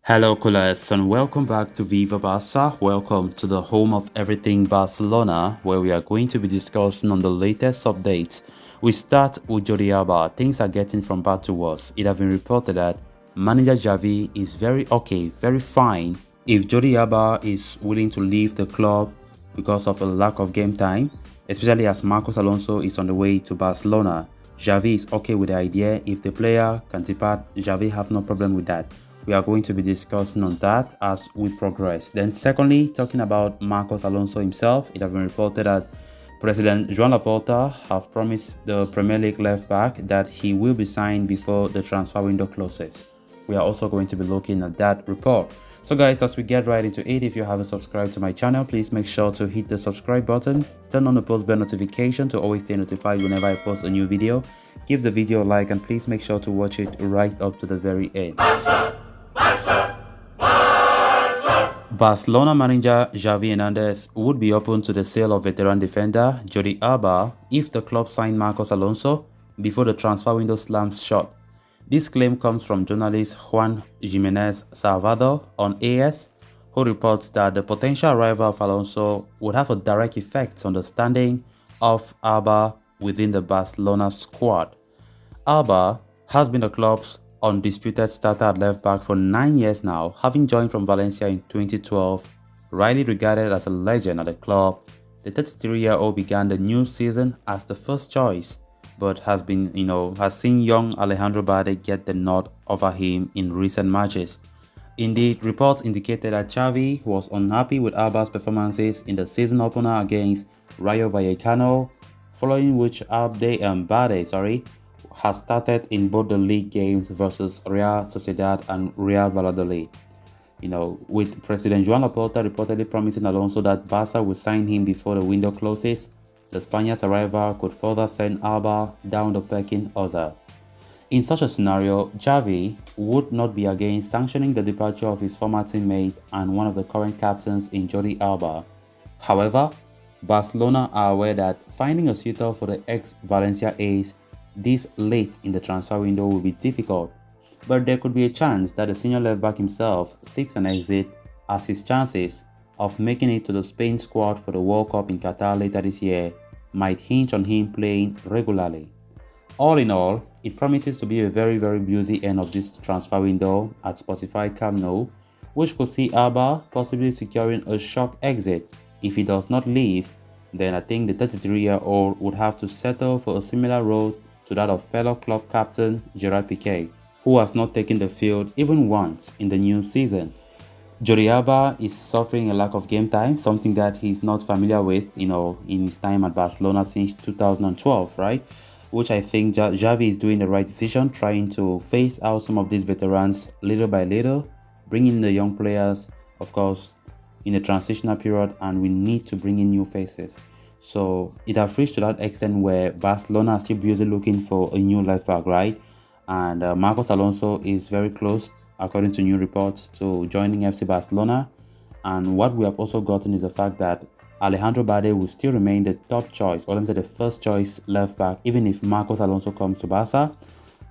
Hello, Coolers, and welcome back to Viva Barca. Welcome to the home of everything Barcelona, where we are going to be discussing on the latest updates. We start with Jordi Alba. Things are getting from bad to worse. It has been reported that manager Xavi is very okay, very fine if Jordi Alba is willing to leave the club because of a lack of game time, especially as Marcos Alonso is on the way to Barcelona. Xavi is okay with the idea. If the player can depart, Xavi have no problem with that. We are going to be discussing on that as we progress. Then secondly, talking about Marcos Alonso himself, it has been reported that President Joan Laporta have promised the Premier League left back that he will be signed before the transfer window closes. We are also going to be looking at that report. So guys, as we get right into it, if you haven't subscribed to my channel, please make sure to hit the subscribe button, turn on the post bell notification to always stay notified whenever I post a new video. Give the video a like and please make sure to watch it right up to the very end. Barcelona manager Xavi Hernandez would be open to the sale of veteran defender Jordi Alba if the club signed Marcos Alonso before the transfer window slams shut. This claim comes from journalist Juan Jimenez Salvador on AS, who reports that the potential arrival of Alonso would have a direct effect on the standing of Alba within the Barcelona squad. Alba has been the club's undisputed starter at left back for 9 years now, having joined from Valencia in 2012. Rightly regarded as a legend at the club, the 33-year-old began the new season as the first choice, but has seen young Alejandro Balde get the nod over him in recent matches. Indeed, reports indicated that Xavi was unhappy with Alba's performances in the season opener against Rayo Vallecano, following which Balde has started in both the league games versus Real Sociedad and Real Valladolid. With President Joan Laporta reportedly promising Alonso that Barca will sign him before the window closes, the Spaniard's arrival could further send Alba down the pecking order. In such a scenario, Xavi would not be against sanctioning the departure of his former teammate and one of the current captains in Jordi Alba. However, Barcelona are aware that finding a suitor for the ex-Valencia ace this late in the transfer window will be difficult, but there could be a chance that the senior left-back himself seeks an exit, as his chances of making it to the Spain squad for the World Cup in Qatar later this year might hinge on him playing regularly. All in all, it promises to be a very busy end of this transfer window at Spotify Camp Nou, which could see Alba possibly securing a shock exit. If he does not leave, then I think the 33-year-old would have to settle for a similar role to that of fellow club captain Gerard Piqué, who has not taken the field even once in the new season. Jordi Alba is suffering a lack of game time, something that he's not familiar with, in his time at Barcelona since 2012, right? Which I think Xavi is doing the right decision, trying to phase out some of these veterans little by little, bringing the young players, of course, in a transitional period, and we need to bring in new faces. So it has reached to that extent where Barcelona are still busy looking for a new left back, right? And Marcos Alonso is very close, according to new reports, to joining FC Barcelona. And what we have also gotten is the fact that Alejandro Balde will still remain the top choice, or let me say the first choice left back, even if Marcos Alonso comes to Barca.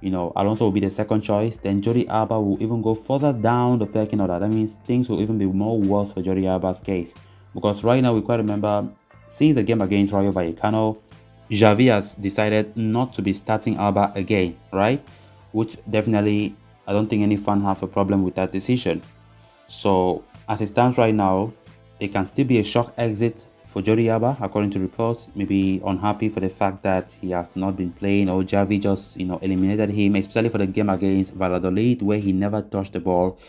Alonso will be the second choice. Then Jordi Alba will even go further down the pecking order. That means things will even be more worse for Jordi Alba's case, because right now we quite remember, since the game against Rayo Vallecano, Xavi has decided not to be starting Alba again, right? Which definitely, I don't think any fan have a problem with that decision. So as it stands right now, there can still be a shock exit for Jordi Alba, according to reports. Maybe unhappy for the fact that he has not been playing, or Xavi just eliminated him, especially for the game against Valladolid where he never touched the ball.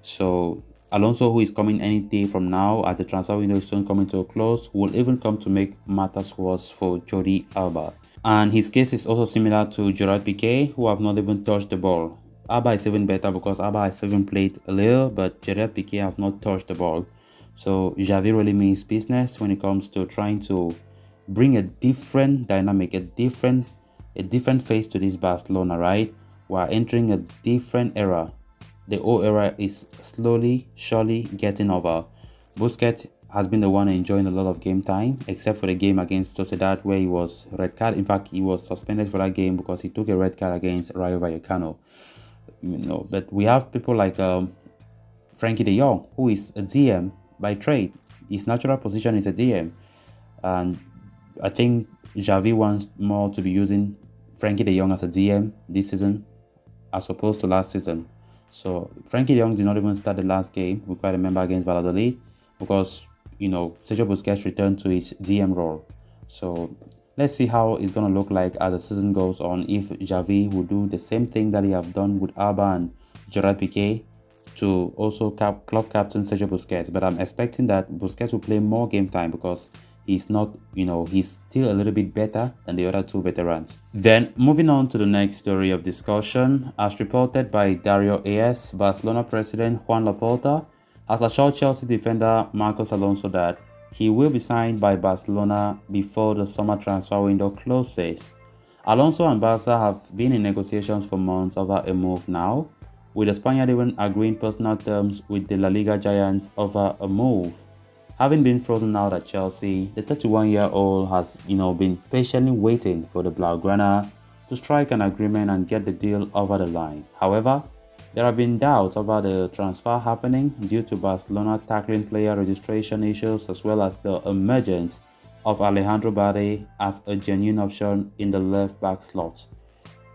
So Alonso, who is coming any day from now as the transfer window is soon coming to a close, will even come to make matters worse for Jordi Alba. And his case is also similar to Gerard Piqué, who have not even touched the ball. Alba is even better because Alba has even played a little, but Gerard Piqué have not touched the ball. So Xavi really means business when it comes to trying to bring a different dynamic, a different face to this Barcelona, right? We are entering a different era. The old era is slowly, surely getting over. Busquets has been the one enjoying a lot of game time, except for the game against Sociedad where he was red card. In fact, he was suspended for that game because he took a red card against Rayo Vallecano. But we have people like Frankie de Jong, who is a DM by trade. His natural position is a DM. And I think Xavi wants more to be using Frankie de Jong as a DM this season as opposed to last season. So Frankie de Jong did not even start the last game, we quite remember, against Valladolid, because Sergio Busquets returned to his DM role. So let's see how it's going to look like as the season goes on, if Xavi will do the same thing that he have done with Alba and Gerard Piqué to also club captain Sergio Busquets. But I'm expecting that Busquets will play more game time because he's not, he's still a little bit better than the other two veterans. Then moving on to the next story of discussion, as reported by Dario AS, Barcelona president Juan Laporta has assured Chelsea defender Marcos Alonso that he will be signed by Barcelona before the summer transfer window closes. Alonso and Barca have been in negotiations for months over a move now, with the Spaniard even agreeing personal terms with the La Liga giants over a move. Having been frozen out at Chelsea, the 31-year-old has, been patiently waiting for the Blaugrana to strike an agreement and get the deal over the line. However, there have been doubts over the transfer happening due to Barcelona tackling player registration issues, as well as the emergence of Alejandro Balde as a genuine option in the left-back slot.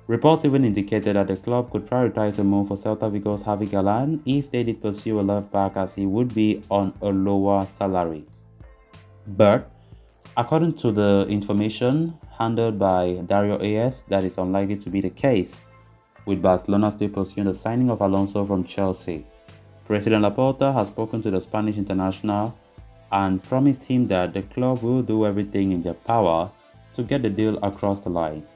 Reports even indicated that the club could prioritize a move for Celta Vigo's Xavi Galán if they did pursue a left-back, as he would be on a lower salary. But according to the information handled by Dario AS, that is unlikely to be the case, with Barcelona still pursuing the signing of Alonso from Chelsea. President Laporta has spoken to the Spanish international and promised him that the club will do everything in their power to get the deal across the line.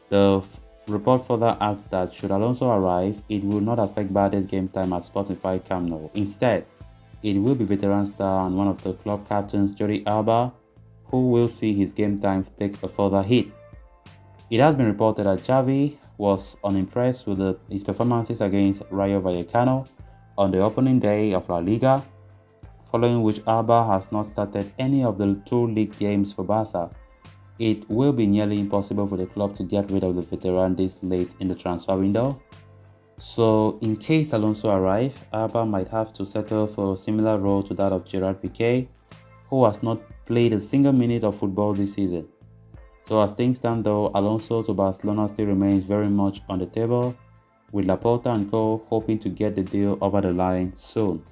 The report further adds that should Alonso arrive, it will not affect Balde's game time at Spotify Camp Nou. Instead, it will be veteran star and one of the club captains, Jordi Alba, who will see his game time take a further hit. It has been reported that Xavi was unimpressed with his performances against Rayo Vallecano on the opening day of La Liga, following which Alba has not started any of the two league games for Barca. It will be nearly impossible for the club to get rid of the veteran this late in the transfer window. So in case Alonso arrives, Alba might have to settle for a similar role to that of Gerard Piqué, who has not played a single minute of football this season. So as things stand though, Alonso to Barcelona still remains very much on the table, with Laporta and co hoping to get the deal over the line soon.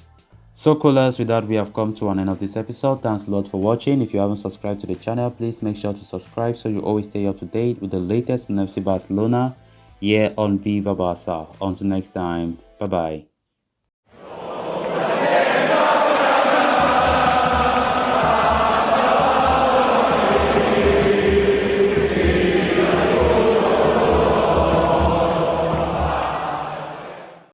So coolers, with that we have come to an end of this episode. Thanks a lot for watching. If you haven't subscribed to the channel, please make sure to subscribe so you always stay up to date with the latest in FC Barcelona here on Viva Barca. Until next time, bye bye.